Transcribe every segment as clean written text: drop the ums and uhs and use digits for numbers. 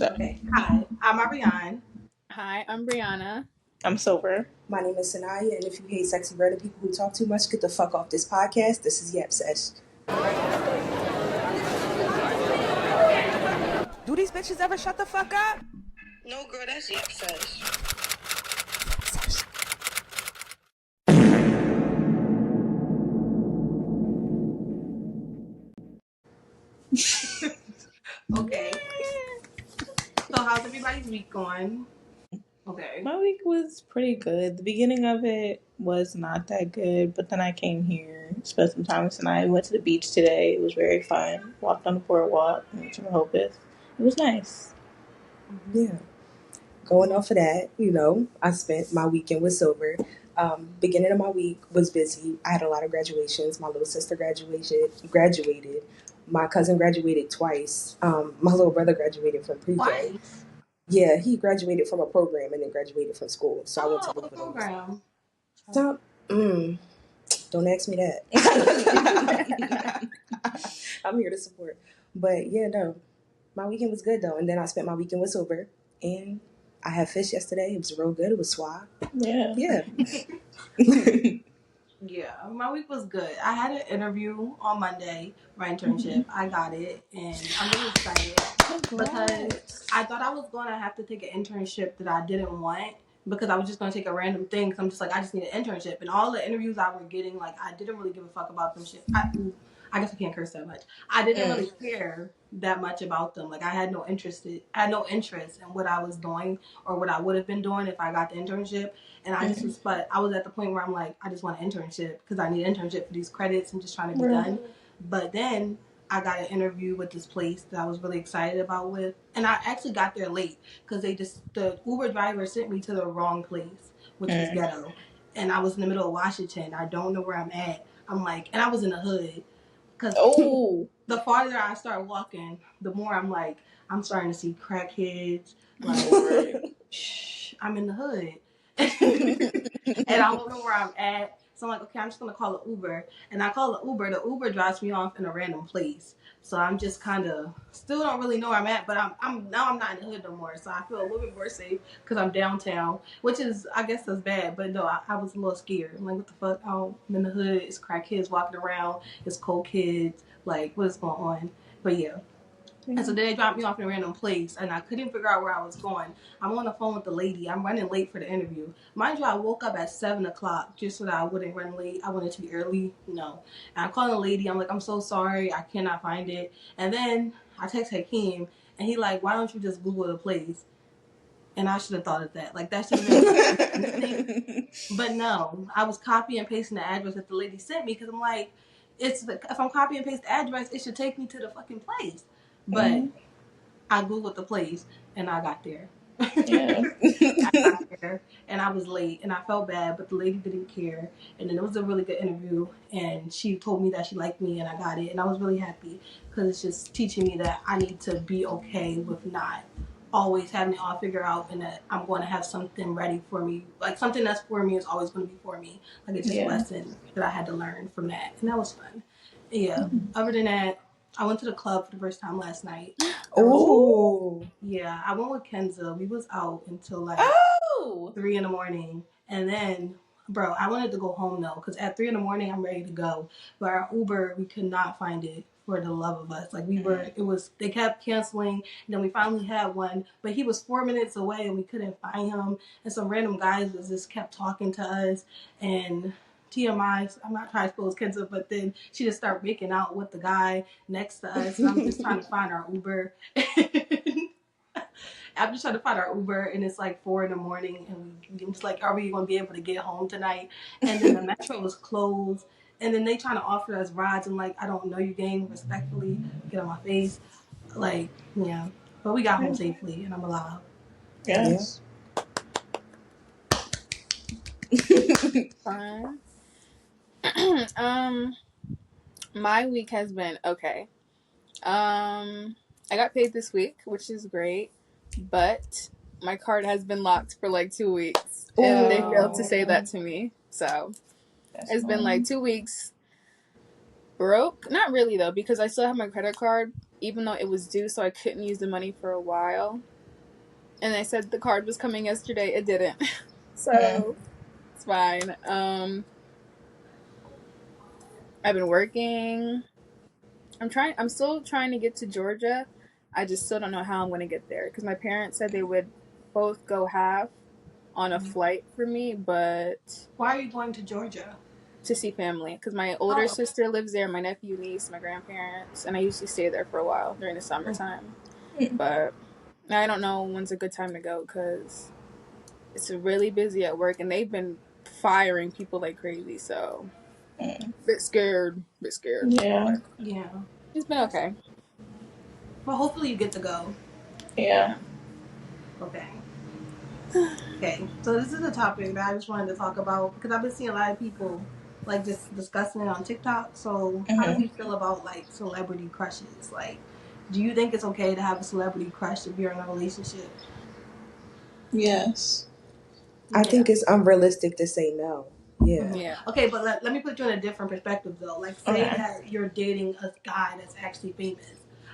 Okay. Hi, I'm Ariane. Hi, I'm Brianna. I'm sober. My name is Sanaya, and if you hate sexy random people who talk too much, get the fuck off this podcast. This is Yap Sesh. Do these bitches ever shut the fuck up? No, girl, that's Yap Sesh. Okay. So how's everybody's week going? Okay. My week was pretty good. The beginning of it was not that good, but then I came here, spent some time with tonight. Went to the beach today. It was very fun. Walked on the boardwalk in Rehoboth. It was nice. Yeah. Going off of that, I spent my weekend with sober. Beginning of my week was busy. I had a lot of graduations. My little sister graduated. My cousin graduated twice. My little brother graduated from pre-K. Twice? Yeah, he graduated from a program and then graduated from school. So I went to both what of those. program? Stop. Don't ask me that. I'm here to support. But yeah, no. My weekend was good though. And then I spent my weekend with sober. And I had fish yesterday. It was real good. It was swag. Yeah. Yeah. Yeah, my week was good. I had an interview on Monday for internship. I got it, and I'm really excited because I thought I was going to have to take an internship that I didn't want because I was just going to take a random thing. Because I'm just like, I just need an internship. And all the interviews I were getting, like, I didn't really give a fuck about them shit. I guess I can't curse that much. I didn't really care that much about them. Like, I had no interest in what I was doing or what I would have been doing if I got the internship. And I just was, but I was at the point where I'm like, I just want an internship because I need an internship for these credits and just trying to be done. But then I got an interview with this place that I was really excited about and I actually got there late because the Uber driver sent me to the wrong place, which was ghetto. And I was in the middle of Washington. I don't know where I'm at. I'm like, and I was in the hood. Because the farther I start walking, the more I'm like, I'm starting to see crackheads. Like, I'm in the hood. And I don't know where I'm at. So I'm like, okay, I'm just going to call an Uber. And I call the Uber. The Uber drops me off in a random place. So I'm just kind of, still don't really know where I'm at. But I'm not in the hood no more. So I feel a little bit more safe because I'm downtown. Which is, I guess that's bad. But no, I was a little scared. I'm like, what the fuck? I'm in the hood. It's crackheads walking around. It's cold kids. Like, what is going on? But yeah. And so then they dropped me off in a random place, and I couldn't figure out where I was going. I'm on the phone with the lady. I'm running late for the interview. Mind you, I woke up at 7 o'clock just so that I wouldn't run late. I wanted to be early. No. And I called the lady. I'm like, I'm so sorry. I cannot find it. And then I text Hakeem, and he like, why don't you just Google the place? And I should have thought of that. Like, that should have been But no, I was copy and pasting the address that the lady sent me because I'm like, if I'm copy and paste the address, it should take me to the fucking place. But I Googled the place and I got there. Yeah. I got there and I was late and I felt bad, but the lady didn't care. And then it was a really good interview and she told me that she liked me and I got it. And I was really happy because it's just teaching me that I need to be okay with not always having it all figured out and that I'm going to have something ready for me. Like something that's for me is always going to be for me. Like it's just a lesson that I had to learn from that. And that was fun. Yeah. Other than that, I went to the club for the first time last night. Oh. Yeah, I went with Kenza. We was out until like 3 in the morning. And then, bro, I wanted to go home though, because at 3 in the morning, I'm ready to go. But our Uber, we could not find it for the love of us. Like they kept canceling. And then we finally had one, but he was 4 minutes away and we couldn't find him. And some random guys just kept talking to us. And TMI, I'm not trying to expose Kenza, but then she just started making out with the guy next to us. And I'm just trying to find our Uber. I'm just trying to find our Uber, and it's like 4 in the morning, and I'm just like, are we going to be able to get home tonight? And then the metro was closed, and then they trying to offer us rides. I'm like, I don't know you, gang, respectfully, get on my face. Like, yeah. But we got home safely, and I'm alive. Yes. Fine. My week has been okay. I got paid this week, which is great, but my card has been locked for like 2 weeks, and they failed to say that to me. So it's been like 2 weeks broke. Not really though, because I still have my credit card, even though it was due, so I couldn't use the money for a while. And they said the card was coming yesterday. It didn't. So it's fine. I've been working. I'm still trying to get to Georgia. I just still don't know how I'm going to get there because my parents said they would both go half on a flight for me, but Why are you going to Georgia? to see family because my older sister lives there, my nephew, niece, my grandparents, and I usually stay there for a while during the summertime. But I don't know when's a good time to go because it's really busy at work and they've been firing people like crazy, so bit scared. Yeah. Yeah. It's been okay. Well, hopefully you get to go. Yeah. Okay. Okay. So this is a topic that I just wanted to talk about because I've been seeing a lot of people like just discussing it on TikTok. So how do you feel about like celebrity crushes? Like, do you think it's okay to have a celebrity crush if you're in a relationship? Yes. I think it's unrealistic to say no. Yeah. Yeah. Okay, but let me put you in a different perspective though. Like, say that you're dating a guy that's actually famous.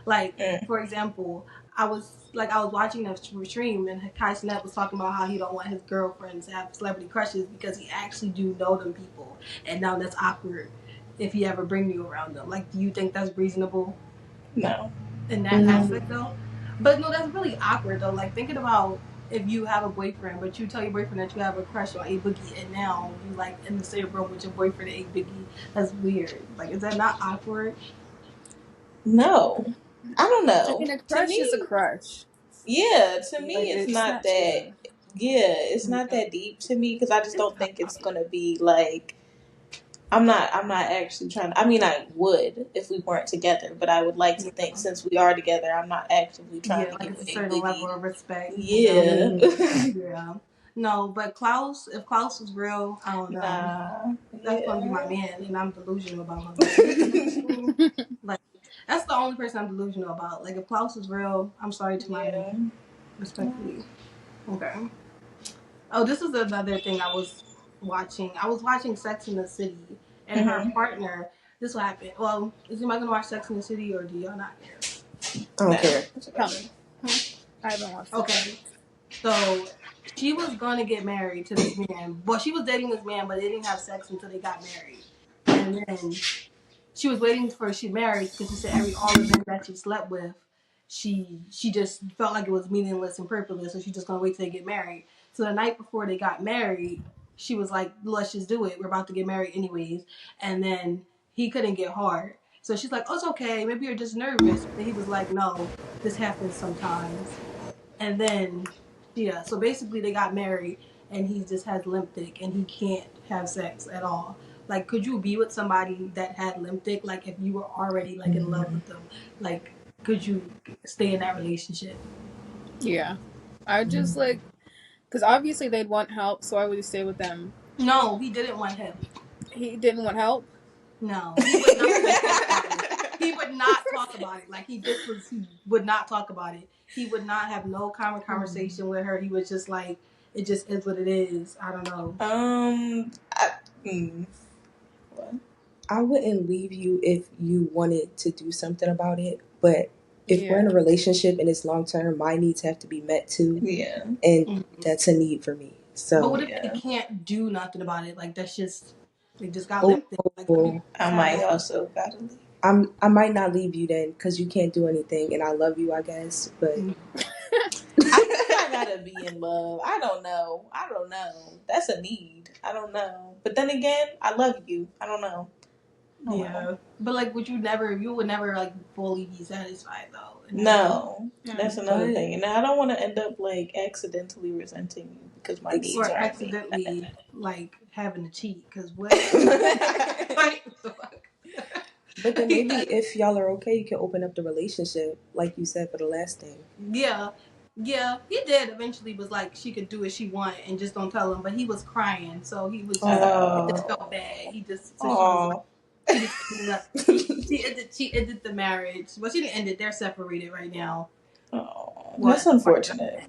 Like, for example, I was watching a stream and Kai Cenat was talking about how he don't want his girlfriends to have celebrity crushes because he actually do know them people, and now that's awkward if he ever bring you around them. Like, do you think that's reasonable? No. In that aspect though? But no, that's really awkward though. Like, thinking about if you have a boyfriend, but you tell your boyfriend that you have a crush on A Boogie, and now you like in the same room with your boyfriend and A Boogie, that's weird. Like, is that not awkward? No. I don't know. I mean, a crush is a crush. Yeah, to me, Like, it's it's not not. that. Yeah, it's not that deep to me because I just don't think it's gonna be like. I'm not. I'm not actually trying. I mean, I would if we weren't together, but I would like to think since we are together, I'm not actively trying to Like give it's a a certain level boogie. of respect. Yeah. Yeah. No, but Klaus, if Klaus was real, I don't know. Nah. That's gonna be my Yeah. man, and I'm delusional about my man. Like, that's the only person I'm delusional about. Like, if Klaus is real, I'm sorry to my Yeah. man, respectfully. Okay. Oh, this is another thing I was watching. I was watching Sex in the City, and her partner. This will happen. Well, is anybody gonna watch Sex in the City, or do y'all not care? I don't care. Coming. I haven't watched it. Okay. So she was gonna get married to this man. Well, she was dating this man, but they didn't have sex until they got married. And then she was waiting for she married because she said all the men that she slept with, she just felt like it was meaningless and purposeless. So she's just gonna wait till they get married. So the night before they got married, she was like, "Let's just do it. We're about to get married anyways." And then he couldn't get hard. So she's like, "Oh, it's okay. Maybe you're just nervous." And he was like, "No, this happens sometimes." And then, yeah, so basically they got married and he just has limp dick and he can't have sex at all. Like, could you be with somebody that had limp dick? Like, if you were already, like, in love with them, like, could you stay in that relationship? Yeah. I would just like, because obviously they'd want help, so I would just stay with them. No, he didn't want help. He didn't want help? No, he would not even talk about it. He would not talk about it. Like, he would not talk about it. He would not have no conversation with her. He was just like, it just is what it is. I don't know. I wouldn't leave you if you wanted to do something about it, but if we're in a relationship and it's long term, my needs have to be met too. Yeah. And that's a need for me. So, but what if they can't do nothing about it? Like, that's just, they just got left there. Like, I might also gotta leave. I might not leave you then because you can't do anything, and I love you, I guess. But I think I gotta be in love. I don't know. That's a need. I don't know. But then again, I love you. I don't know. But like, you would never like fully be satisfied though. No, that's another thing, and I don't want to end up like accidentally resenting you because my needs or are accidentally like having to cheat. Because what? But then maybe if y'all are okay, you can open up the relationship, like you said for the last thing. Yeah, he did eventually was like she could do what she wanted and just don't tell him. But he was crying, so he was just, he just felt bad. He just so she was like. She ended the marriage. Well, she didn't end it. They're separated right now. Oh, that's unfortunate.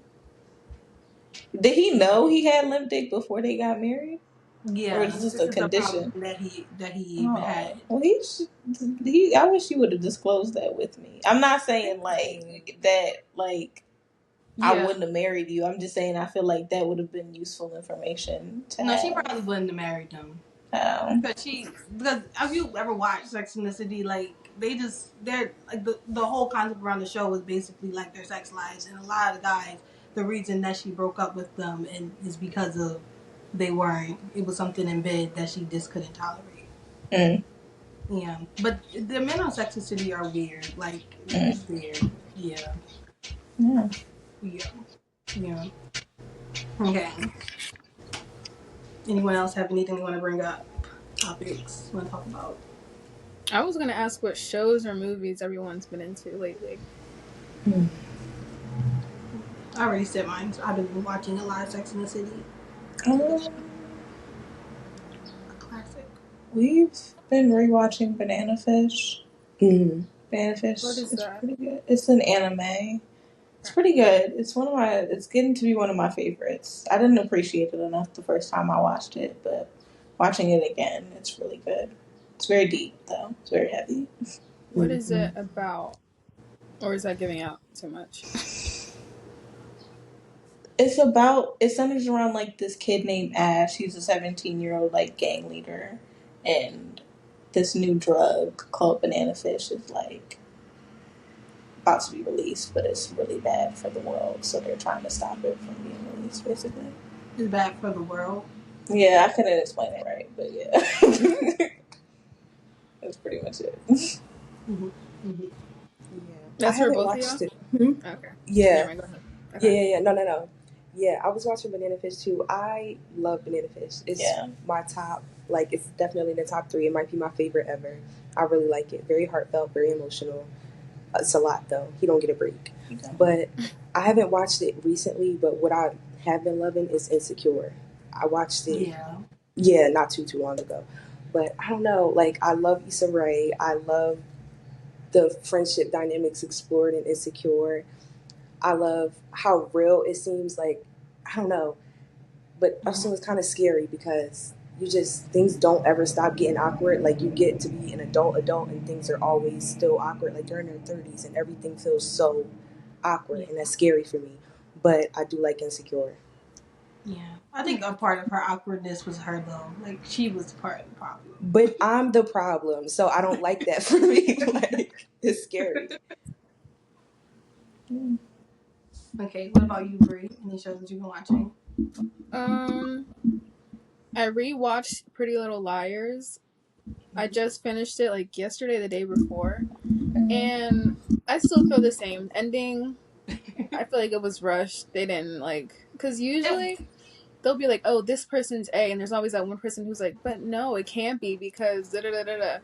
Did he know he had limp dick before they got married? Or Yeah, is this this a is the problem condition? that he had. Oh, well, I wish he would have disclosed that with me. I'm not saying like that, like I Yeah. wouldn't have married you. I'm just saying I feel like that would have been useful information to No, she have. probably wouldn't have married him. Oh. Because if you ever watch Sex and the City, like they're like the whole concept around the show was basically like their sex lives, and a lot of the guys, the reason that she broke up with them and is because of it was something in bed that she just couldn't tolerate. Mm. Yeah, but the men on Sex and the City are weird. Like it's weird. Yeah, Yeah. yeah, yeah. Okay. Anyone else have anything they want to bring up? Topics you want to talk about? I was gonna ask what shows or movies everyone's been into lately. I already said mine. So I've been watching a lot of Sex and the City. Um, A classic. we've been rewatching Banana Fish. Mm-hmm. Banana What Fish is is that? pretty good. It's an anime. It's pretty good. It's getting to be one of my favorites. I didn't appreciate it enough the first time I watched it, but watching it again, it's really good. It's very deep though. It's very heavy. What is it about? Or is that giving out too much? It centers around like this kid named Ash. He's a 17-year-old like gang leader, and this new drug called Banana Fish is like about to be released, but it's really bad for the world, so they're trying to stop it from being released basically. It's bad for the world. Yeah, I couldn't explain it right, but yeah. That's pretty much it. Mm-hmm. Mm-hmm. Yeah, I That's for haven't both of watched y'all? it. Hmm? Okay. Never Yeah, mind, go ahead. yeah, Okay. yeah, yeah. No. Yeah, I was watching Banana Fish too. I love Banana Fish. It's Yeah. my top. Like, it's definitely in the top three. It might be my favorite ever. I really like it. Very heartfelt, very emotional. It's a lot though. He don't get a break. But I haven't watched it recently. But what I have been loving is Insecure. I watched it. Yeah. Yeah, not too long ago. But I don't know. Like, I love Issa Rae. I love the friendship dynamics explored in Insecure. I love how real it seems. Like, I don't know, but also it's kind of scary because things don't ever stop getting awkward. Like, you get to be an adult, and things are always still awkward. Like, they're in their 30s, and everything feels so awkward, Yeah. and that's scary for me. But I do like Insecure. Yeah. I think a part of her awkwardness was her though. Like she was part of the problem. But I'm the problem, so I don't like that for me. Like, it's scary. Okay. What about you, Brie? Any shows that you've been watching? I rewatched Pretty Little Liars. I just finished it like yesterday, the day before, and I still feel the same ending. I feel like it was rushed. They didn't because usually they'll be like, "Oh, this person's A," and there's always that one person who's like, "But no, it can't be because da da da da da."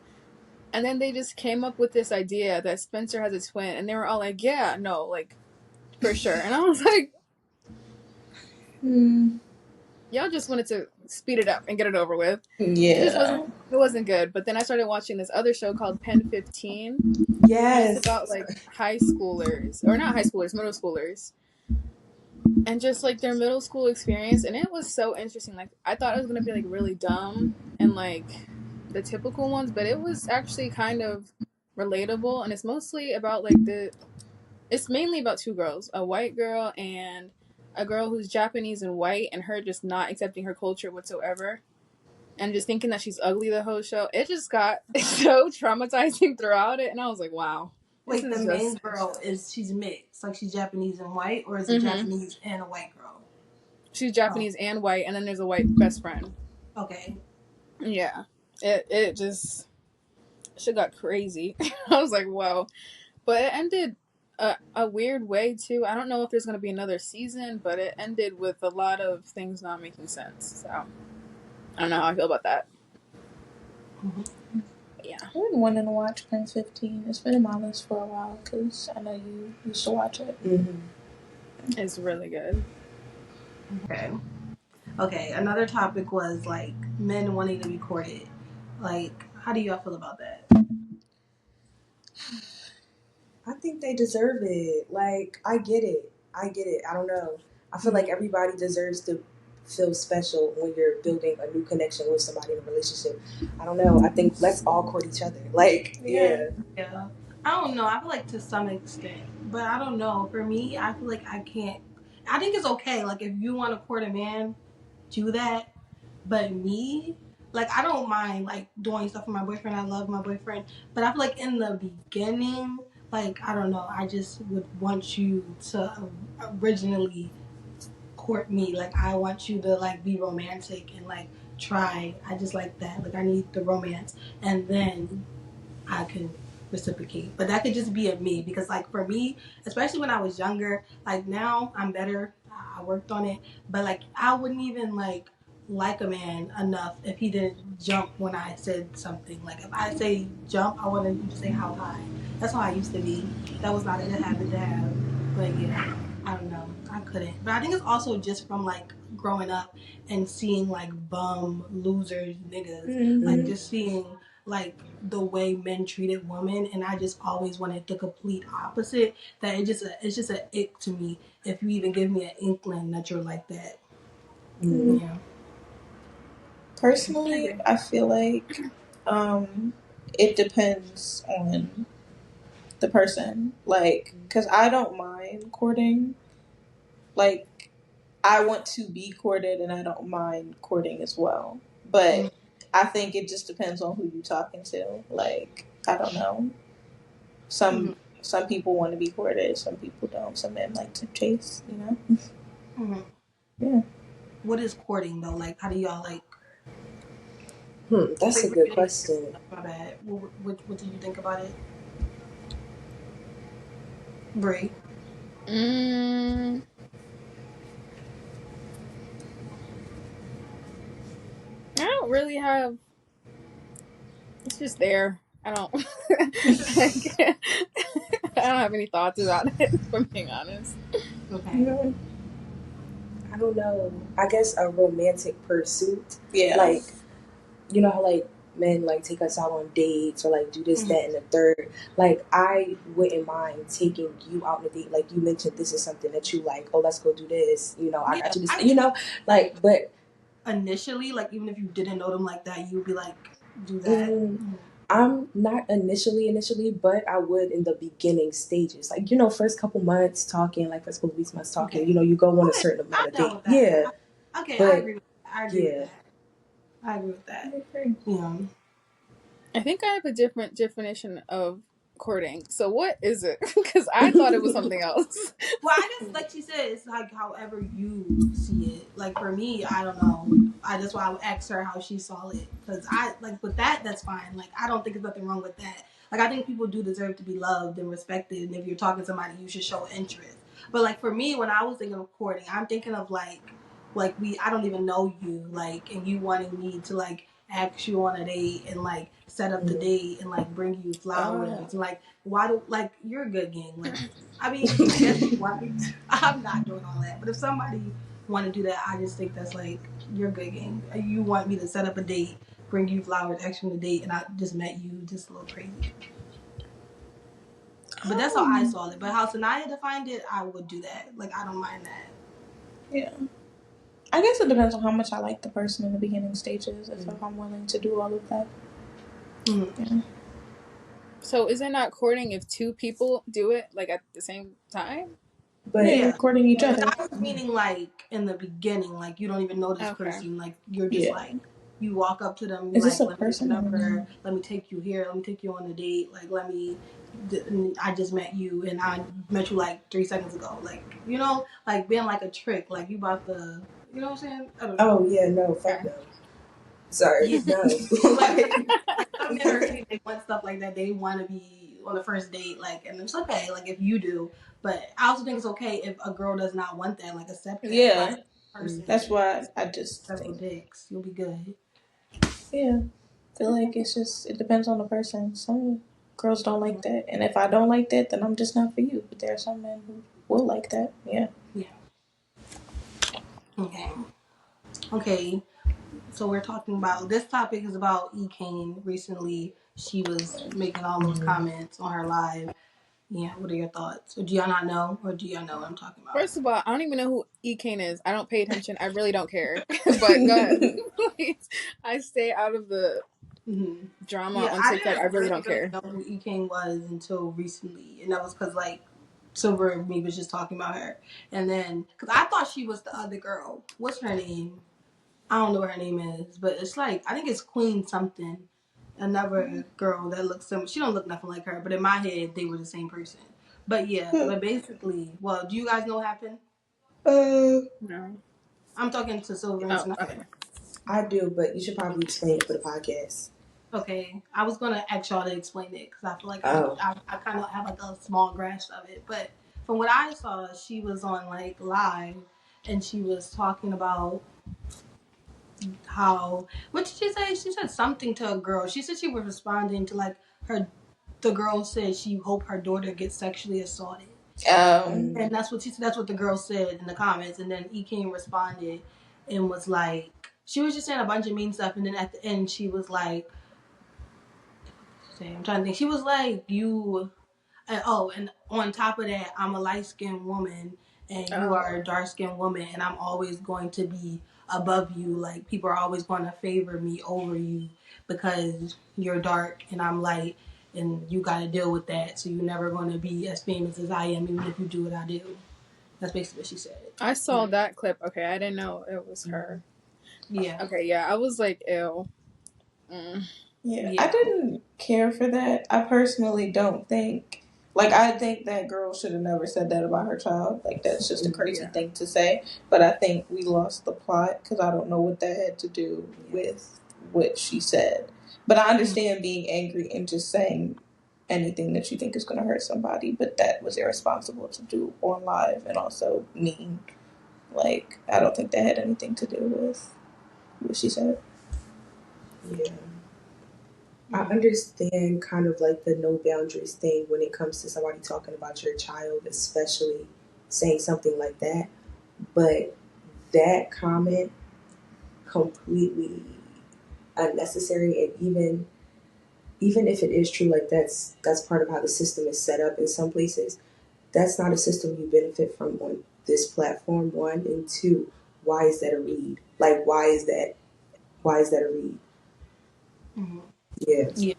And then they just came up with this idea that Spencer has a twin, and they were all like, "Yeah, no, like for sure." And I was like, "Y'all just wanted to speed it up and get it over with." It just Yeah. wasn't good. But then I started watching this other show called Pen 15, which is Yes. about like high schoolers, or not high schoolers, middle schoolers, and just like their middle school experience. And it was so interesting. Like, I thought it was gonna be like really dumb and like the typical ones, but it was actually kind of relatable. And it's mostly about it's mainly about two girls, a white girl and a girl who's Japanese and white, and her just not accepting her culture whatsoever and just thinking that she's ugly the whole show. It just got so traumatizing throughout it, and I was like, wow, this Wait, the is main just girl she's mixed, like she's Japanese and white, or is it mm-hmm. Japanese and a white girl? She's Japanese and white, and then there's a white best friend. Okay. Yeah, it just shit got crazy. I was like, whoa, but it ended a weird way too. I don't know if there's gonna be another season, but it ended with a lot of things not making sense. So I don't know how I feel about that. Mm-hmm. Yeah, I've been wanting to watch Pen 15. It's been in my list for a while because I know you used to watch it. Mm-hmm. it's really good. Okay. Another topic was like men wanting to be courted. Like, how do y'all feel about that? I think they deserve it. Like, I get it. I don't know. I feel like everybody deserves to feel special when you're building a new connection with somebody in a relationship. I don't know. I think let's all court each other. Like, yeah. Yeah. I don't know. I feel like to some extent, but I don't know. For me, I feel like I can't. I think it's okay. Like if you want to court a man, do that. But me, like I don't mind like doing stuff with my boyfriend. I love my boyfriend, but I feel like in the beginning, like I don't know. I just would want you to originally court me. Like I want you to like be romantic and like try. I just like that. Like I need the romance, and then I can reciprocate. But that could just be a me because like for me, especially when I was younger, like now I'm better. I worked on it, but like I wouldn't even like a man enough if he didn't jump when I said something. Like if I say jump, I want him to say how high. That's how I used to be. That was not a good habit to have. But yeah, I don't know. I couldn't. But I think it's also just from like growing up and seeing like bum losers niggas. Like just seeing like the way men treated women, and I just always wanted the complete opposite. That it's just an ick to me if you even give me an inkling that you're like that. Yeah. Personally, I feel like it depends on the person. Like, because I don't mind courting. Like, I want to be courted and I don't mind courting as well. But I think it just depends on who you're talking to. Like, I don't know. Some people want to be courted, some people don't. Some men like to chase, you know? Yeah. What is courting though? Like, how do y'all like? That's a good question. My bad. What do you think about it, Brie? I don't really have. It's just there. I don't. I don't have any thoughts about it. If I'm being honest. Okay. I don't know. I guess a romantic pursuit. Yeah. Like, you know how like men like take us out on dates or like do this, that, and the third. Like I wouldn't mind taking you out on a date. Like you mentioned, this is something that you like. Oh, let's go do this. You know, I got you this. You know, like but initially, like even if you didn't know them like that, you'd be like, do that. I'm not initially, but I would in the beginning stages. Like, you know, first couple months talking, like first couple weeks months talking, you know, you go on a certain amount of dates. Yeah. Okay, but, I agree with that. I agree with that. Yeah. I think I have a different definition of courting. So what is it? Because I thought it was something else. Well, I guess like she said, it's like however you see it. Like for me, I don't know. That's why I would ask her how she saw it. Because I like with that, that's fine. Like I don't think there's nothing wrong with that. Like I think people do deserve to be loved and respected. And if you're talking to somebody, you should show interest. But like for me, when I was thinking of courting, I'm thinking of like I don't even know you, like, and you wanting me to like ask you on a date and like set up the date and like bring you flowers and like why do like you're a good gang. Like I mean, I guess you want me to. I'm not doing all that, but if somebody want to do that, I just think that's like you're a good gang. You want me to set up a date, bring you flowers, ask you on a date, and I just met you, just a little crazy. But that's how I saw it. But how Sanaya defined it, I would do that. Like I don't mind that. Yeah. I guess it depends on how much I like the person in the beginning stages, if I'm willing to do all of that. Yeah. So is it not courting if two people do it like at the same time? But you're courting each other. I was meaning like in the beginning, like you don't even know this person, like you're just like you walk up to them, is like, this a let person? Me number, let me take you here, let me take you on a date, like I just met you and I met you like 3 seconds ago, like you know, like being like a trick, like you about to, you know what I'm saying? Oh yeah, no, fuck no. Sorry, no. like some men are they want stuff like that. They want to be on the first date, like, and it's okay, like if you do. But I also think it's okay if a girl does not want that, like accept that. Yeah, person. That's why I just several dicks. You'll be good. Yeah, I feel like it depends on the person. Some girls don't like that, and if I don't like that, then I'm just not for you. But there are some men who will like that. Yeah. Okay. So we're talking about this topic is about E. Kane. Recently, she was making all those comments on her live. Yeah, what are your thoughts? Or do y'all not know? Or do y'all know what I'm talking about? First of all, I don't even know who E Kane is. I don't pay attention. I really don't care. But go ahead. Please. I stay out of the Mm-hmm. drama Yeah, on I TikTok. I didn't really really, don't really care. know who E King was until recently. And that was because, like, Silver and me was just talking about her. And then, because I thought she was the other girl. What's her name? I don't know what her name is, but it's like, I think it's Queen something. Another girl that looks similar. She don't look nothing like her, but in my head, they were the same person. But yeah, but basically, well, do you guys know what happened? uh, No. I'm talking to Silver and Oh, Tanaya. okay. I do, but you should probably explain it for the podcast. Okay, I was gonna ask y'all to explain it because I feel like Oh. I kind of have like a small grasp of it. But from what I saw, she was on like live, and she was talking about how, what did she say? She said something to a girl. She said she was responding to like her. The girl said she hoped her daughter gets sexually assaulted, um, and that's what she said. That's what the girl said in the comments. And then E King responded and was like, she was just saying a bunch of mean stuff. And then at the end, she was like, I'm trying to think. She was like, you, and, oh, and on top of that, I'm a light skinned woman and you Oh. are a dark skinned woman, and I'm always going to be above you. Like, people are always going to favor me over you because you're dark and I'm light, and you got to deal with that. So you're never going to be as famous as I am, even if you do what I do. That's basically what she said. I saw that clip. Okay, I didn't know it was her. Yeah. Okay, yeah, I was like, ew. Mm. yeah, I Yeah. didn't care for that. I personally don't think, like, I think that girl should have never said that about her child. Like, that's just a crazy Yeah. thing to say. But I think we lost the plot because I don't know what that had to do with what she said. But I understand being angry and just saying anything that you think is going to hurt somebody, but that was irresponsible to do on live and also mean. Like, I don't think that had anything to do with what she said. Yeah. I understand kind of like the no boundaries thing when it comes to somebody talking about your child, especially saying something like that. But that comment, completely unnecessary, and even if it is true, like that's part of how the system is set up in some places. That's not a system you benefit from on this platform. One, and two, why is that a read? Like, why is that a read? Mm-hmm. Yeah. Yeah.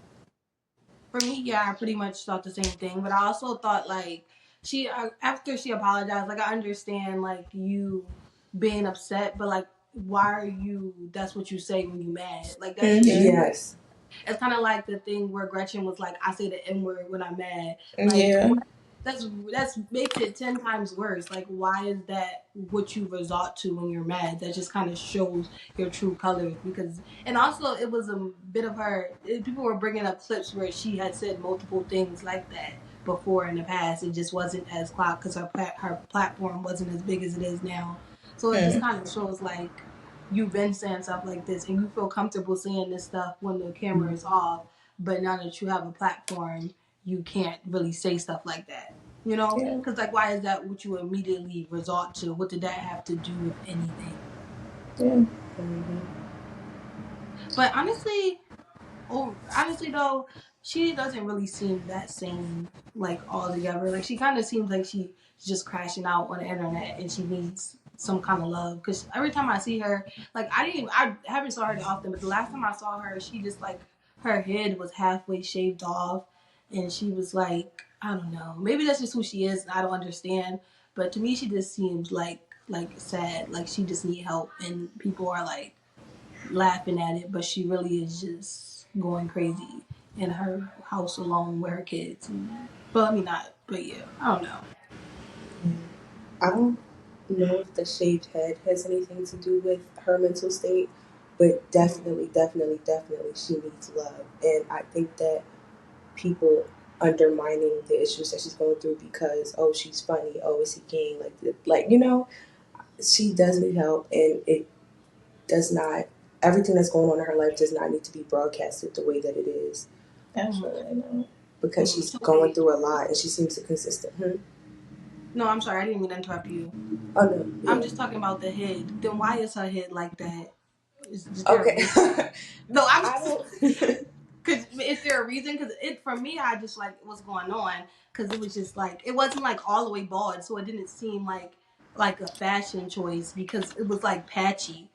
For me, yeah, I pretty much thought the same thing. But I also thought like she after she apologized, like I understand like you being upset, but like why are you? That's what you say when you mad. Like that's just Mm-hmm. Yes. it's kind of like the thing where Gretchen was like, I say the N word when I'm mad. Like Yeah. that's makes it 10 times worse. Like, why is that what you resort to when you're mad? That just kind of shows your true colors. Because, and also, it was a bit of her. People were bringing up clips where she had said multiple things like that before in the past. It just wasn't as clout because her platform wasn't as big as it is now. So it just Mm. kind of shows like you've been saying stuff like this and you feel comfortable saying this stuff when the camera is off. But now that you have a platform, you can't really say stuff like that. You know, Yeah. because like, why is that what you immediately resort to? What did that have to do with anything? Yeah. Mm-hmm. But honestly though, she doesn't really seem that sane like altogether. Like she kind of seems like she's just crashing out on the internet and she needs some kind of love. Because every time I see her, like I haven't saw her that often, but the last time I saw her, she just like her head was halfway shaved off, and she was like, I don't know, maybe that's just who she is. And I don't understand, but to me, she just seems like sad, like she just need help, and people are like laughing at it, but she really is just going crazy in her house alone with her kids. But I mean, not. But yeah, I don't know. I don't know if the shaved head has anything to do with her mental state, but definitely, definitely, definitely, she needs love. And I think that people undermining the issues that she's going through because she's funny, is he gay, she does need help, and it does not. Everything that's going on in her life does not need to be broadcasted the way that it is Absolutely not. because she's So going wait, through a lot and she seems to consistent. no, I'm sorry, I didn't mean to interrupt you. Oh no, I'm yeah. just talking about the head. Then why is her head like that? Is there a Okay. reason? No, I'm I just don't. Cause is there a reason? Cause for me, I just like what's going on. Cause it was just like it wasn't like all the way bald, so it didn't seem like a fashion choice because it was like patchy.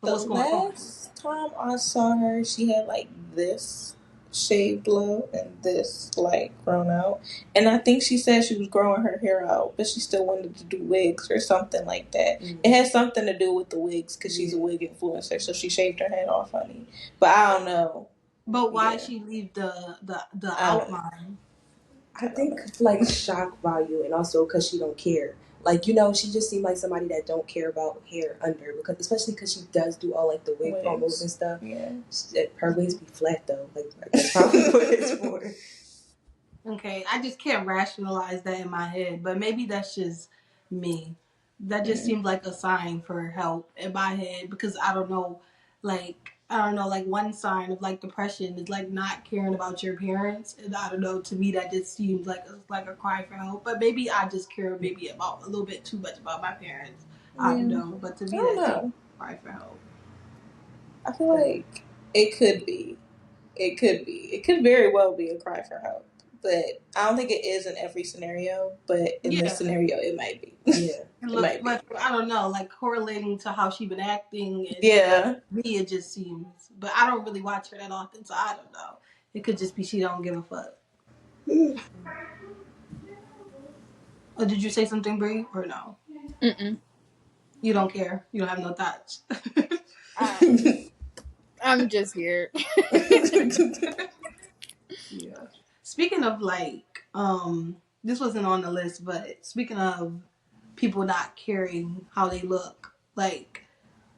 But The what's going on? last time I saw her, she had like this shaved low and this like grown out. And I think she said she was growing her hair out, but she still wanted to do wigs or something like that. It has something to do with the wigs because she's a wig influencer, so she shaved her head off, honey. But I don't know. But why she leave the outline? I think like shock value, and also because she don't care. Like, she just seemed like somebody that don't care about hair under, because especially because she does do all like the wig promos and stuff. Yeah, her wigs be flat though. Like that's probably what it's for. Okay, I just can't rationalize that in my head, but maybe that's just me. That just seems like a sign for help in my head because I don't know, like one sign of like depression is like not caring about your parents, and I don't know. To me, that just seems like a cry for help. But maybe I just care maybe about a little bit too much about my parents. I don't know, but to me, that seems like a cry for help. I feel like it could be. It could be. It could very well be a cry for help. But I don't think it is in every scenario. But in this scenario, it might be. Yeah. But I don't know, like correlating to how she been acting. And me, it just seems. But I don't really watch her that often, so I don't know. It could just be she don't give a fuck. Or did you say something, Bree, or no? Mm-mm. You don't care. You don't have no thoughts. I'm just here. Yeah. Speaking of this wasn't on the list, but speaking of people not caring how they look, like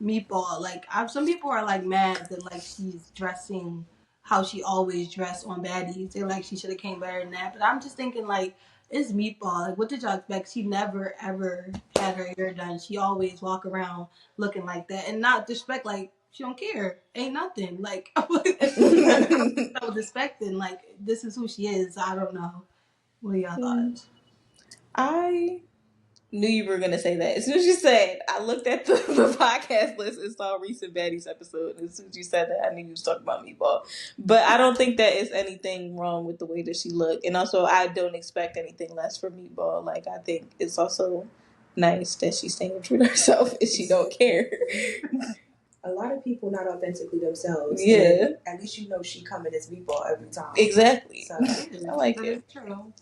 Meatball, some people are like mad that like she's dressing how she always dressed on Baddies. They're like she should have came better than that. But I'm just thinking like it's Meatball. Like what did y'all expect? She never ever had her hair done. She always walk around looking like that, and not disrespect like she don't care. Ain't nothing like. I was expecting like this is who she is. I don't know. What are y'all thoughts? I knew you were going to say that. As soon as you said, I looked at the podcast list and saw a recent Baddies episode. And as soon as you said that, I knew you was talking about Meatball. But I don't think that is anything wrong with the way that she looked. And also, I don't expect anything less from Meatball. Like, I think it's also nice that she's staying true to herself and she don't care. A lot of people not authentically themselves. Yeah. At least she coming as Meatball every time. Exactly. So, I like it. That's true.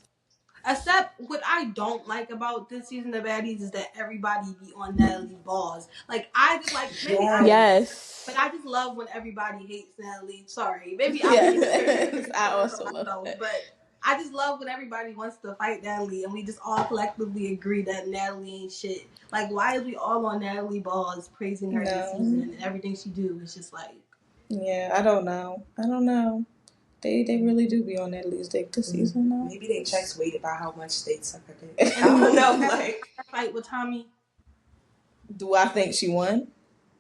Except what I don't like about this season of Baddies is that everybody be on Natalie balls. Like I just like maybe but I just love when everybody hates Natalie. Sorry, maybe I also love that. But I just love when everybody wants to fight Natalie and we just all collectively agree that Natalie ain't shit. Like why is we all on Natalie balls praising her this season and everything she do is just like. Yeah, I don't know. They really do be on Natalie's dick this season now. Maybe they checks weighted by how much they suck her dick. I don't know. Like her fight with Tommy. Do I think she won?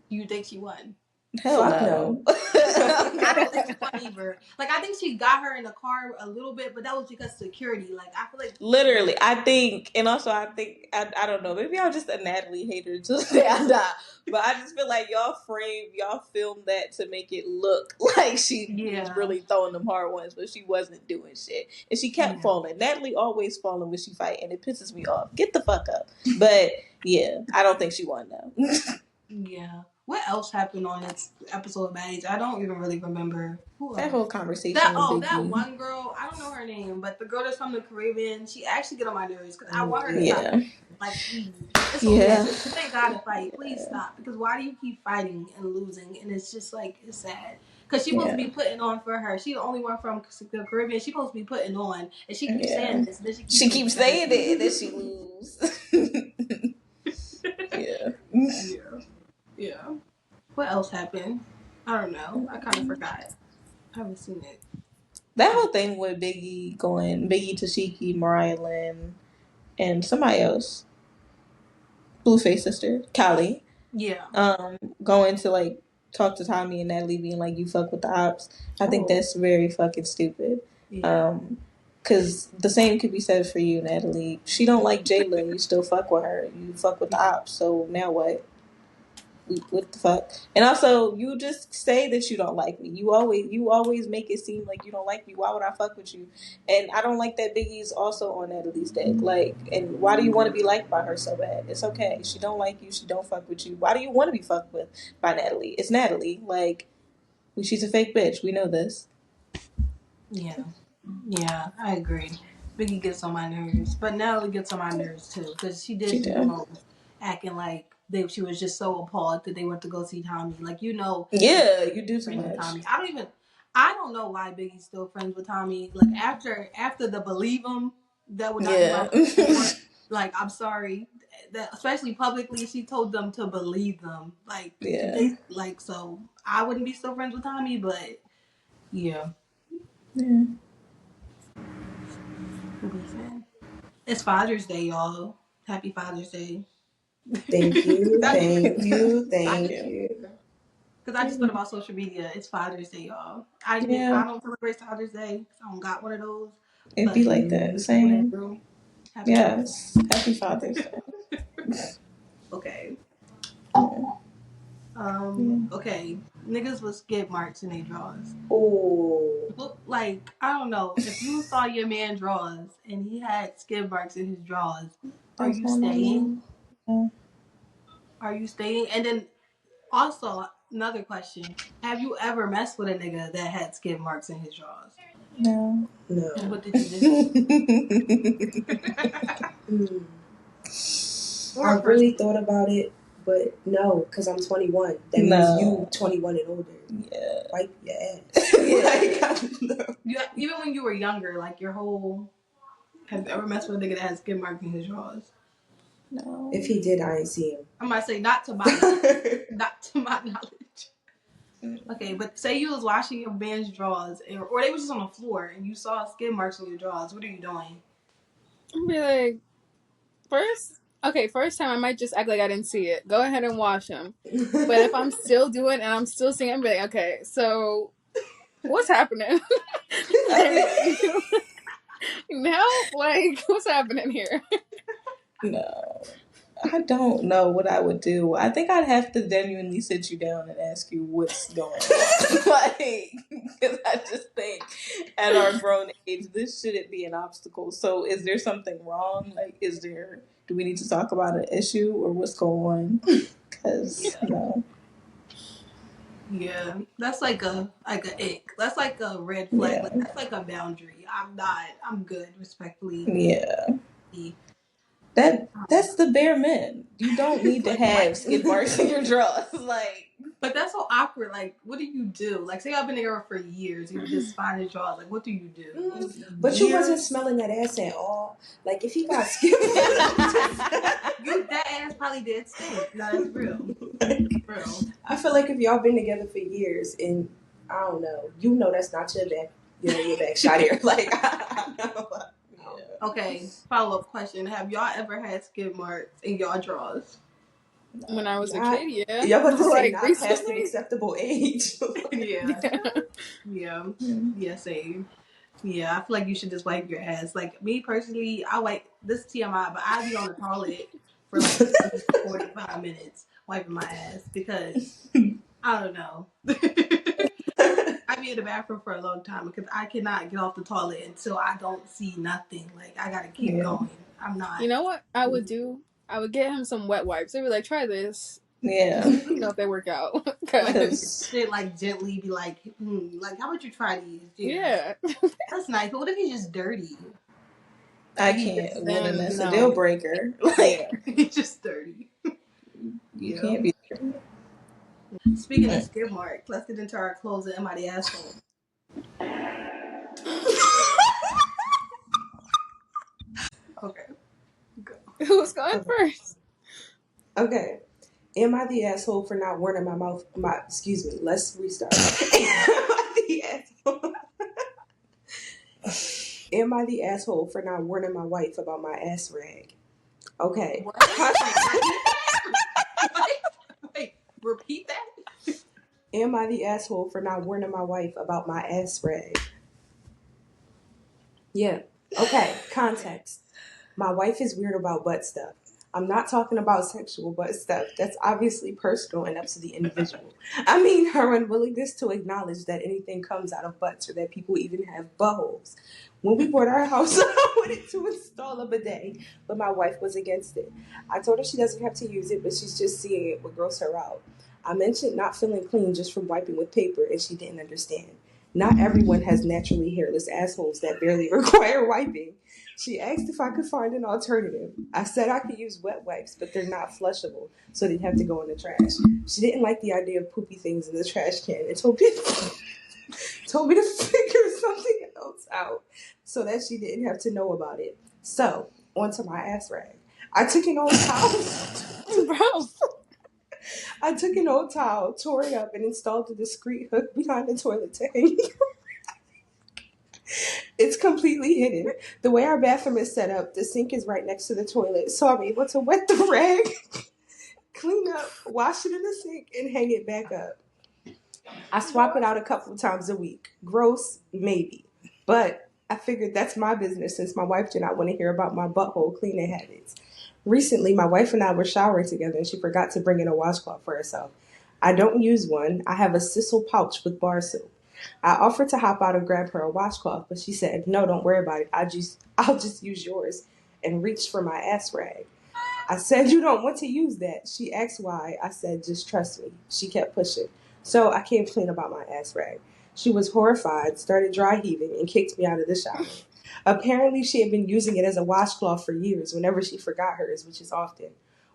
You think she won? Hell no. I don't think she won either. Like I think she got her in the car a little bit, but that was because security. Like I feel like literally, I think, and also I think I don't know. Maybe I'm just a Natalie hater till the day I die. But I just feel like y'all filmed that to make it look like she was really throwing them hard ones, but she wasn't doing shit, and she kept falling. Natalie always falling when she fight, and it pisses me off. Get the fuck up. But yeah, I don't think she won though. Yeah. What else happened on this episode of Baddies? I don't even really remember. That whole conversation. That one girl. I don't know her name, but the girl that's from the Caribbean. She actually get on my nerves because I want her to stop. Like, please. It's okay. Thank God to fight. Please stop. Because why do you keep fighting and losing? And it's just like it's sad. Because she's supposed to be putting on for her. She's the only one from the Caribbean. She's supposed to be putting on, and she keeps saying this. And then she keeps saying it, and then she lose. Yeah. What else happened? I don't know. I kind of forgot. I haven't seen it. That whole thing with Biggie, Tashiki, Mariah Lynn, and somebody else, Blueface sister, Callie. Yeah. Going to like talk to Tommy and Natalie, being like, "You fuck with the ops." I think that's very fucking stupid. Yeah. Because the same could be said for you, Natalie. She don't like Jayla, you still fuck with her. You fuck with the ops, so now what? What the fuck? And also, you just say that you don't like me. You always make it seem like you don't like me. Why would I fuck with you? And I don't like that Biggie's also on Natalie's dick. Like, and why do you want to be liked by her so bad? It's okay. She don't like you. She don't fuck with you. Why do you want to be fucked with by Natalie? It's Natalie. Like, she's a fake bitch. We know this. Yeah, I agree. Biggie gets on my nerves, but Natalie gets on my nerves too because she She did do the did. most, acting like she was just so appalled that they went to go see Tommy. Like that Yeah, you do too friends with much. Tommy. I don't know why Biggie's still friends with Tommy. Like after the believe him, that would not be my Yeah. first resort. Like I'm sorry, that especially publicly, she told them to believe them. Like if Yeah. they so I wouldn't be still friends with Tommy, but yeah. Yeah. Listen. It's Father's Day, y'all. Happy Father's Day. Thank you, That's thank you, Thank thank you. you. because I just put about social media. It's Father's Day, y'all. I Yeah. don't celebrate Father's Day. I don't got one of those. It'd be But like that. people that Same. do, happy Father's Yes. Happy Father's Day. Day. Okay. Yeah. Okay. Niggas with skid marks in their drawers. Oh, Look like I don't know if you saw your man drawers and he had skid marks in his drawers. Are That's you not staying? normal. Yeah. Are you staying? And then also, another question. Have you ever messed with a nigga that had skid marks in his drawers? No. And no. what did you do? Mm. Or I a person. really thought about it, but no, because I'm 21. That means you No. 21 and older. Yeah. Wipe your ass. Like, Even when you were younger, like your whole. Have you ever messed with a nigga that had skid marks in his drawers? No. if he did, I ain't see him. I might say not to my knowledge. Not to my knowledge. Okay, but say you was washing your man's drawers, or they was just on the floor, and you saw skid marks on your drawers. What are you doing? I'd be like, first time I might just act like I didn't see it. Go ahead and wash them. But if I'm still doing and I'm still seeing, I'm like, okay, so what's happening? Like, now, like, what's happening here? No. I don't know what I would do. I think I'd have to genuinely sit you down and ask you what's going on. Like, because I just think at our grown age, this shouldn't be an obstacle. So, is there something wrong? Like, do we need to talk about an issue or what's going on? Because, Yeah. Yeah, that's like a ick. That's like a red flag. yeah. Like that's like a boundary. I'm good, respectfully. Yeah. Like That's the bare min. You don't need to what? have skid marks in your drawers. Like, But that's so awkward. Like, what do you do? Like, say I've been together for years, you just find his drawers. Like, what do you do? But you wasn't years. smelling that ass at all. Like, if he got skipped. That ass probably did stink. No, that's real. Real. I feel like if y'all been together for years and I don't know, that's not your back shot here. Like, I know. Okay. Follow up question: have y'all ever had skid marks in y'all drawers? When I was a Not, kid, yeah. y'all about to say Like, not past an recently. acceptable age. Yeah. Yeah. Yeah. Yeah. Same. Yeah, I feel like you should just wipe your ass. Like me personally, I like this TMI, but I be on the toilet for like 45 minutes wiping my ass because I don't know. I be in the bathroom for a long time because I cannot get off the toilet until I don't see nothing. Like I gotta keep Yeah. going. I'm not. You know what I would do? I would get him some wet wipes. I'd be like, try this. Yeah. Let me know if they work out. Like Because shit, like gently be like, like how about you try these? Yeah. That's nice. But what if he's just dirty? I Like he's can't. just Well, then that's a No. deal breaker. Yeah. Like, he's just dirty. you Yeah. can't be. Speaking of skid marks, let's get into our clothes and am I the asshole? Okay, go. Who's going first? Okay. Am I the asshole for not warning excuse me, let's restart. Am I the asshole? Am I the asshole for not warning my wife about my ass rag? Okay. What? Wait, repeat that? Am I the asshole for not warning my wife about my ass rag? Yeah. Okay. Context. My wife is weird about butt stuff. I'm not talking about sexual butt stuff. That's obviously personal and up to the individual. I mean her unwillingness to acknowledge that anything comes out of butts or that people even have buttholes. When we bought our house, I wanted to install a bidet, but my wife was against it. I told her she doesn't have to use it, but she's just seeing it would gross her out. I mentioned not feeling clean just from wiping with paper, and she didn't understand. Not everyone has naturally hairless assholes that barely require wiping. She asked if I could find an alternative. I said I could use wet wipes, but they're not flushable, so they'd have to go in the trash. She didn't like the idea of poopy things in the trash can and told me to figure something else out so that she didn't have to know about it. So, onto my ass rag. I took an old towel. Bro. I took an old towel, tore it up, and installed a discreet hook behind the toilet to hang. It's completely hidden. The way our bathroom is set up, the sink is right next to the toilet, so I'm able to wet the rag, clean up, wash it in the sink, and hang it back up. I swap it out a couple of times a week. Gross, maybe. But I figured that's my business since my wife did not want to hear about my butthole cleaning habits. Recently, my wife and I were showering together and she forgot to bring in a washcloth for herself. I don't use one. I have a sisal pouch with bar soap. I offered to hop out and grab her a washcloth, but she said, "No, don't worry about it. I'll just use yours," and reached for my ass rag. I said, "You don't want to use that." She asked why. I said, "Just trust me." She kept pushing. So I came clean about my ass rag. She was horrified, started dry heaving, and kicked me out of the shower. Apparently, she had been using it as a washcloth for years whenever she forgot hers, which is often.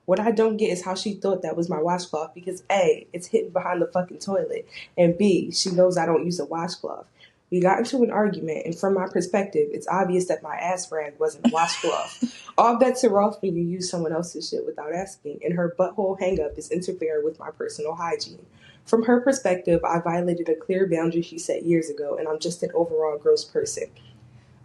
What I don't get is how she thought that was my washcloth because A, it's hidden behind the fucking toilet, and B, she knows I don't use a washcloth. We got into an argument, and from my perspective, it's obvious that my ass rag wasn't a washcloth. All bets are off when you use someone else's shit without asking, and her butthole hang-up is interfering with my personal hygiene. From her perspective, I violated a clear boundary she set years ago, and I'm just an overall gross person.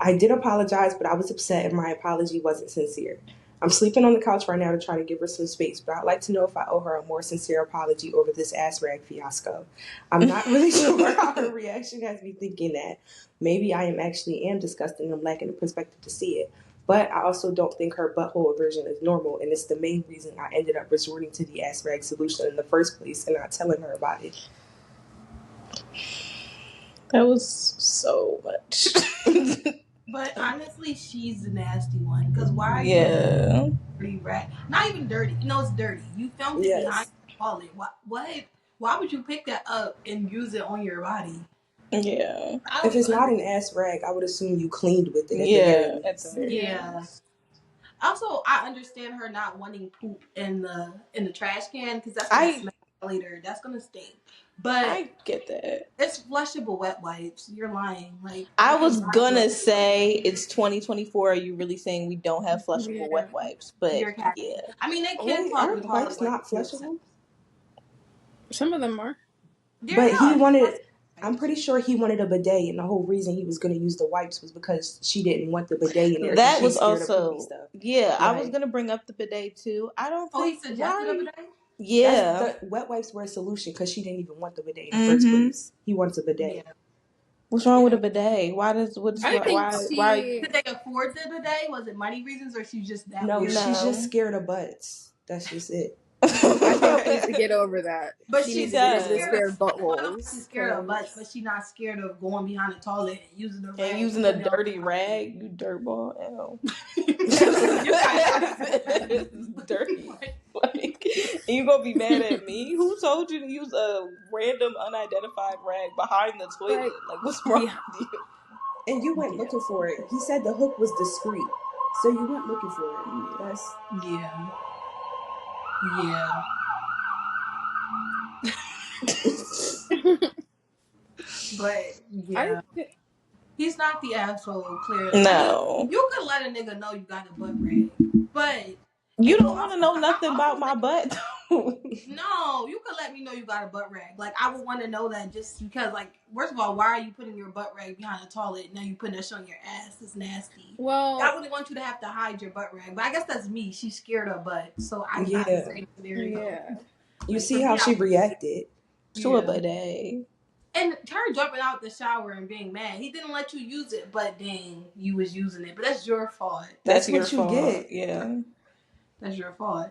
I did apologize, but I was upset and my apology wasn't sincere. I'm sleeping on the couch right now to try to give her some space, but I'd like to know if I owe her a more sincere apology over this ass rag fiasco. I'm not really sure how her reaction has me thinking that. Maybe I am disgusting and I'm lacking the perspective to see it. But I also don't think her butthole aversion is normal, and it's the main reason I ended up resorting to the ass rag solution in the first place and not telling her about it. That was so much. But honestly, she's the nasty one. Because why are you dirty rat? Not even dirty. You know, it's dirty. You filmed it behind the toilet. What? Why would you pick that up and use it on your body? Yeah. If it's not an ass rag, I would assume you cleaned with it at the very least. Yeah. Also, I understand her not wanting poop in the trash can because that's gonna smell later. That's gonna stink. But I get that. It's flushable wet wipes. You're lying. Like I was gonna say it's 2024. Are you really saying we don't have flushable wet wipes? But yeah, I mean they can clog the wipes not flushable. Some of them are. But he wanted. I'm pretty sure he wanted a bidet, and the whole reason he was going to use the wipes was because she didn't want the bidet in there. That was also stuff. Yeah, right. I was going to bring up the bidet too. I don't think. He suggested a bidet. Yeah, the wet wipes were a solution because she didn't even want the bidet in the first place. He wants a bidet. Yeah. What's wrong with a bidet? Why did they afford the bidet? Was it money reasons or she's just that? No, she's just scared of butts. That's just it. I think she needs to get over that. But she's scared of buttholes. She's scared of butts, but she's not scared of going behind the toilet and using the rag. And using a dirty rag, you dirtball. Ew. Dirty. Like, and you gonna be mad at me? Who told you to use a random unidentified rag behind the toilet? Like, what's wrong with you? And you went looking for it. He said the hook was discreet, so you went looking for it. Yeah. But yeah, he's not the asshole. Clearly, no. I mean, you could let a nigga know you got a butt rag, but you don't want to know nothing about my butt. No, you could let me know you got a butt rag. Like I would want to know that just because, like, first of all, why are you putting your butt rag behind the toilet? Now you putting that shit on your ass. It's nasty. Well, I wouldn't want you to have to hide your butt rag, but I guess that's me. She's scared of butt, so I'm not the same scenario. Yeah. You see how she reacted to a bidet. And her jumping out the shower and being mad. He didn't let you use it, but dang, you was using it. But that's your fault. That's what you get. Yeah. That's your fault.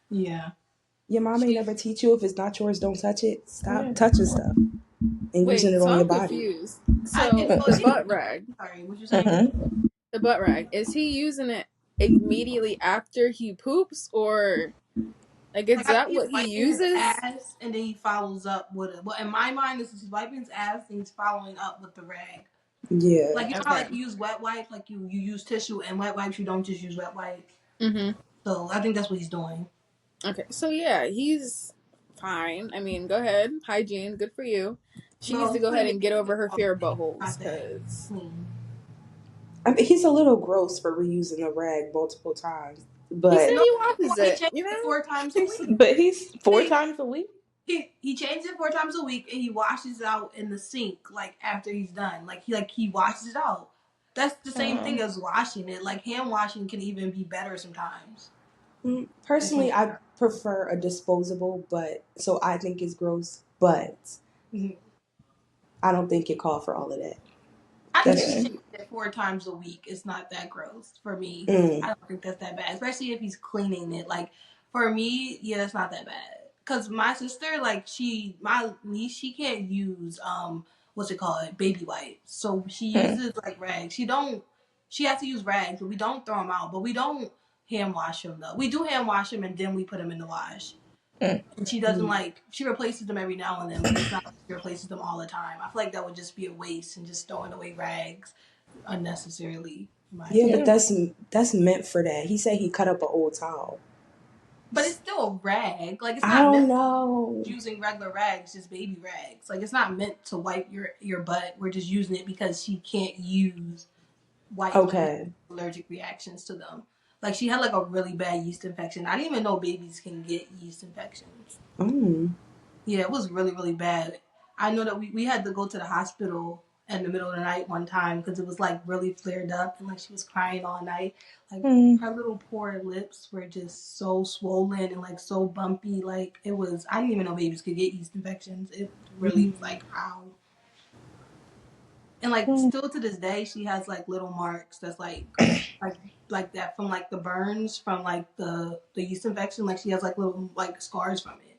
Yeah. Your mom ain't She. never teach you if it's not yours, don't touch it. Stop Yeah. touching stuff and using Wait, it so on your I'm body. confused. So Well, the she. butt rag, Sorry, what you saying? Mm-hmm. the butt rag, is he using it immediately after he poops, or like is Like I think that he's what he wiping his uses? ass and then he follows up with it. Well, in my mind, this is he's wiping his ass and he's following up with the rag. Yeah. Like you know how Okay. like you use wet wipe, like you use tissue and wet wipes. You don't just use wet wipes. Mm-hmm. So I think that's what he's doing. Okay. So yeah, he's fine. I mean, go ahead. Hygiene, good for you. She needs Well, to he's go ahead putting it and get over her in fear of already. buttholes, Not that because clean. I mean, he's a little gross for reusing a rag multiple times, he said but No, he well, washes he it. changes You it know. 4 times a week. But he's four See, times a week. he changes it 4 times a week and he washes it out in the sink like after he's done. Like he washes it out. That's the same thing as washing it. Like hand washing can even be better sometimes. Like when personally, I prefer a disposable, but so I think it's gross, but Mhm. I don't think it called for all of that. I think if he That's Yeah. changes it 4 times a week, it's not that gross for me. I mm, don't think that's that bad, especially if he's cleaning it. Like for me, yeah, that's not that bad. Cause my sister, like my niece, she can't use what's it called, baby wipes. So she Mm, uses like rags. She has to use rags, but we don't throw them out. But we don't hand wash them though. We do hand wash them and then we put them in the wash. mm. And she doesn't like she replaces them every now and then, but it's not like she replaces them all the time. I feel like that would just be a waste and just throwing away rags unnecessarily, in my yeah, but opinion. Yeah. that's meant for that. He said he cut up an old towel. But it's still a rag. Like it's I not don't meant know. using regular rags, just baby rags. Like it's not meant to wipe your butt. We're just using it because she can't use wipes because Okay. allergic reactions to them. Like she had like a really bad yeast infection. I didn't even know babies can get yeast infections. Mm. Yeah, it was really, really bad. I know that we had to go to the hospital in the middle of the night one time because it was like really flared up and like she was crying all night. Like Mm. her little poor lips were just so swollen and like so bumpy. Like it was, I didn't even know babies could get yeast infections. It really was like, ow. And like Mm. still to this day, she has like little marks that's like like that from like the burns from like the yeast infection. Like she has like little like scars from it.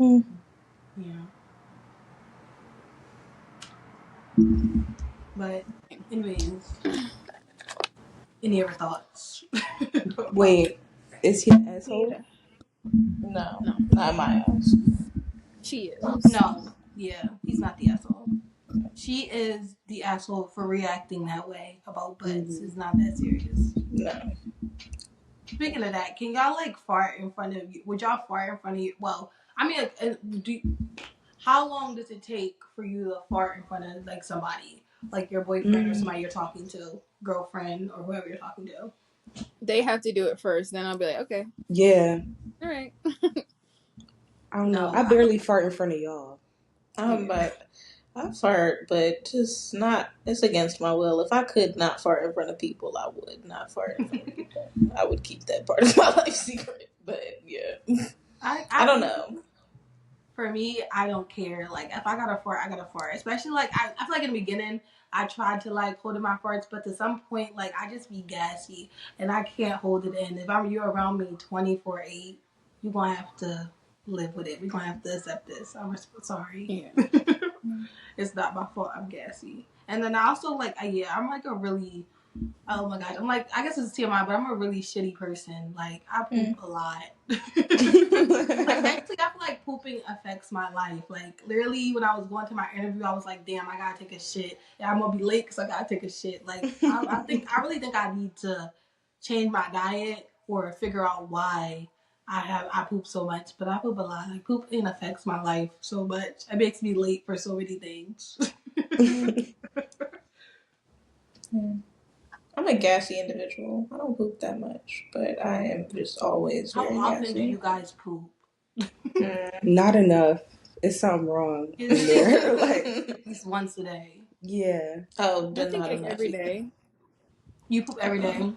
Mm. Yeah. But anyways, any other thoughts about Wait, is he an asshole? Yeah. No, No, not my house. she is. no, yeah, he's not the asshole. She is the asshole for reacting that way about butts. Mm-hmm. It's not that serious. No. Speaking of that, can y'all like fart in front of you? Would y'all fart in front of you? Well, I mean, how long does it take for you to fart in front of like somebody, like your boyfriend or Mm. somebody you're talking to, girlfriend or whoever you're talking to? They have to do it first, then I'll be like, okay, Yeah, all right. I don't know. No, I barely fart in front of y'all. yeah. But I fart, but just not. It's against my will. If I could not fart in front of people, I would not fart in front of people. I would keep that part of my life secret. But yeah, I I don't know. For me, I don't care. Like if I gotta fart, I gotta fart. Especially like I feel like in the beginning, I tried to like hold in my farts, but to some point, like I just be gassy and I can't hold it in. If you're around me 24/8, you're gonna have to live with it. We're gonna have to accept this. I'm sorry. Yeah. It's not my fault. I'm gassy. And then I also like, yeah, I'm like a really oh my god. I'm like, I guess it's TMI, but I'm a really shitty person. Like, I poop Mm. a lot. Like, actually, I feel like pooping affects my life. Like, literally, when I was going to my interview, I was like, damn, I gotta take a shit. And I'm gonna be late because I gotta take a shit. Like, I really think I need to change my diet or figure out why I poop so much. But I poop a lot. Like, pooping affects my life so much. It makes me late for so many things. Mm. I'm a gassy individual. I don't poop that much, but I am just always How very often do you gassy. guys poop? Mm. Not enough. It's something wrong His in said there. Like, at least once a day. yeah, Oh, I then think not like enough every either. day. You poop every Uh-uh. day.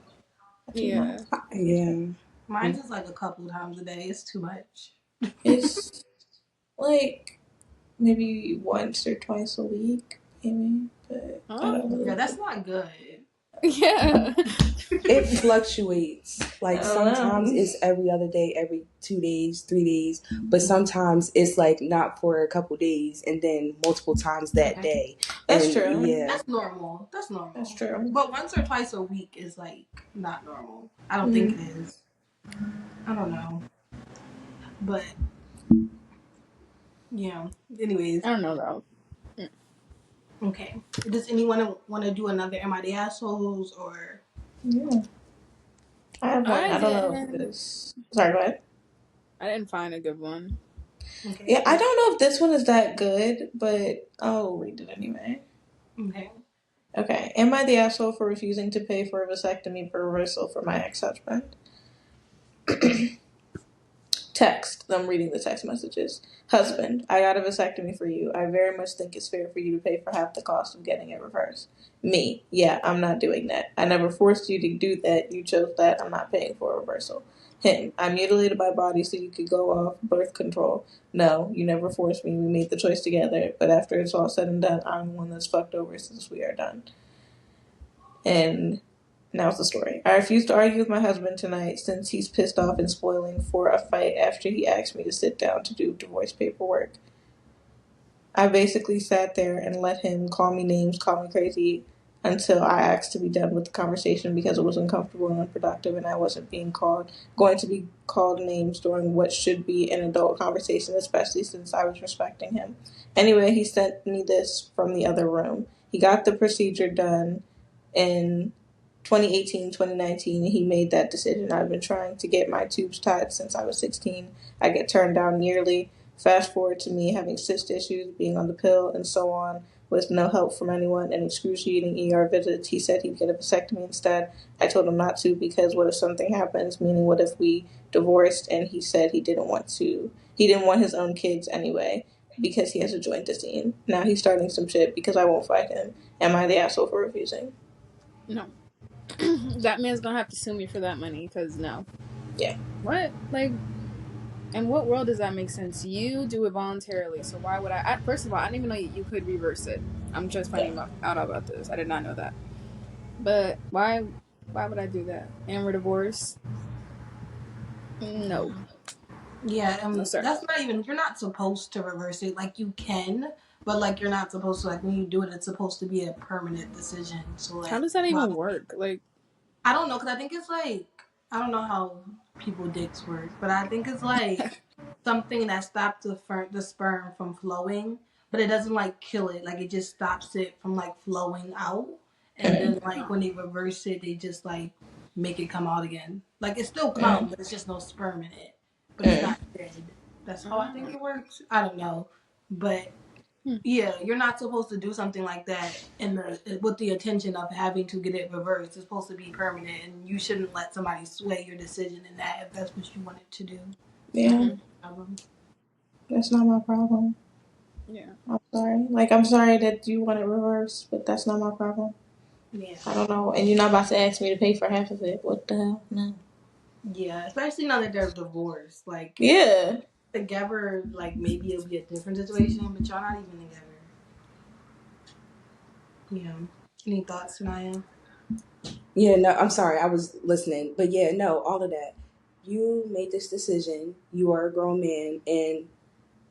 I do not. Yeah. yeah. Mine's just like a couple times a day. It's too much. It's like maybe once or twice a week, maybe. But I Huh? don't really Yeah, that's poop. not good. Yeah. It fluctuates. Like Oh, wow. sometimes it's every other day, every 2 days, 3 days, but sometimes it's like not for a couple days and then multiple times that day. That's And true. yeah. That's normal. That's normal. That's true. But once or twice a week is like not normal. I don't think it is. I don't know. But yeah. Anyways. I don't know though. Okay. Does anyone want to do another Am I the Assholes or? Yeah. I have one. I don't know if this. Sorry, go ahead. I didn't find a good one. Okay. Yeah, I don't know if this one is that good, but I'll read it anyway. Okay. Okay. Am I the asshole for refusing to pay for a vasectomy for reversal for my ex-husband? Text. I'm reading the text messages. Husband, I got a vasectomy for you. I very much think it's fair for you to pay for half the cost of getting it reversed. Me, yeah, I'm not doing that. I never forced you to do that. You chose that. I'm not paying for a reversal. Him, I mutilated my body so you could go off birth control. No, you never forced me. We made the choice together. But after it's all said and done, I'm the one that's fucked over since we are done. And now's the story. I refuse to argue with my husband tonight since he's pissed off and spoiling for a fight after he asked me to sit down to do divorce paperwork. I basically sat there and let him call me names, call me crazy, until I asked to be done with the conversation because it was uncomfortable and unproductive and I wasn't going to be called names during what should be an adult conversation, especially since I was respecting him. Anyway, he sent me this from the other room. He got the procedure done in 2018, 2019, and he made that decision. I've been trying to get my tubes tied since I was 16. I get turned down yearly. Fast forward to me having cyst issues, being on the pill, and so on, with no help from anyone and excruciating ER visits. He said he'd get a vasectomy instead. I told him not to because what if something happens, meaning what if we divorced, and he said he didn't want to. He didn't want his own kids anyway because he has a joint disease. Now he's starting some shit because I won't fight him. Am I the asshole for refusing? No. That man's gonna have to sue me for that money because no. Yeah. What? Like, in what world does that make sense? You do it voluntarily, so why would I? First of all, I didn't even know you could reverse it. I'm just finding out about this. I did not know that. But why would I do that? And we're divorced? No. Yeah, No, sir. that's not even. You're not supposed to reverse it. Like you can, but like you're not supposed to. Like when you do it, it's supposed to be a permanent decision. So like, How does that even work? Like, I don't know, because I think it's like I don't know how people dicks work, but I think it's like something that stops the sperm from flowing, but it doesn't like kill it. Like it just stops it from like flowing out, and then like when they reverse it, they just like make it come out again. Like it still comes, but it's just no sperm in it, but it's not dead. That's how I think it works. I don't know, but yeah, you're not supposed to do something like that with the intention of having to get it reversed. It's supposed to be permanent, and you shouldn't let somebody sway your decision in that if that's what you wanted to do. Yeah. That's not my problem. yeah. I'm sorry. Like, I'm sorry that you want it reversed, but that's not my problem. Yeah. I don't know. And you're not about to ask me to pay for half of it. What the hell? No. Yeah, especially now that they're divorced. Like, Yeah. together, like, maybe it'll be a different situation, but y'all not even together. Yeah. Any thoughts, Naya? Yeah, no, I'm sorry, I was listening. But yeah, no, all of that. You made this decision. You are a grown man, and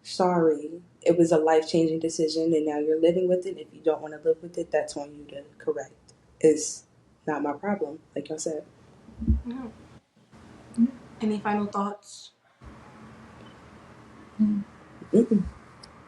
sorry, it was a life changing decision, and now you're living with it. If you don't want to live with it, that's on you to correct. It's not my problem, like y'all said. No. Any final thoughts? Mm-mm.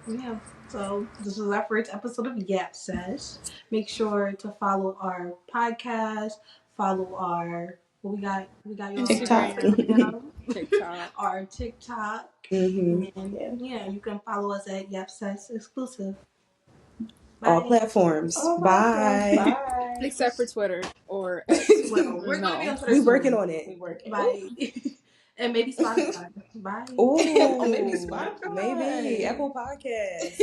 Yeah. So this is our first episode of Yap Says. Make sure to follow our podcast. Follow our we got your TikTok. TikTok. our TikTok, Mm-hmm. and yeah, you can follow us at Yap Says Exclusive. All Bye. platforms. Bye. Bye. Except for Twitter or X. Well, we're gonna be on Twitter We soon. working on it. We working. Bye. And maybe Spotify. Bye. Ooh, Maybe Spotify. maybe Apple Podcasts.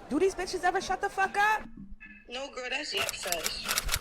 Do these bitches ever shut the fuck up? No, girl, that's yap says.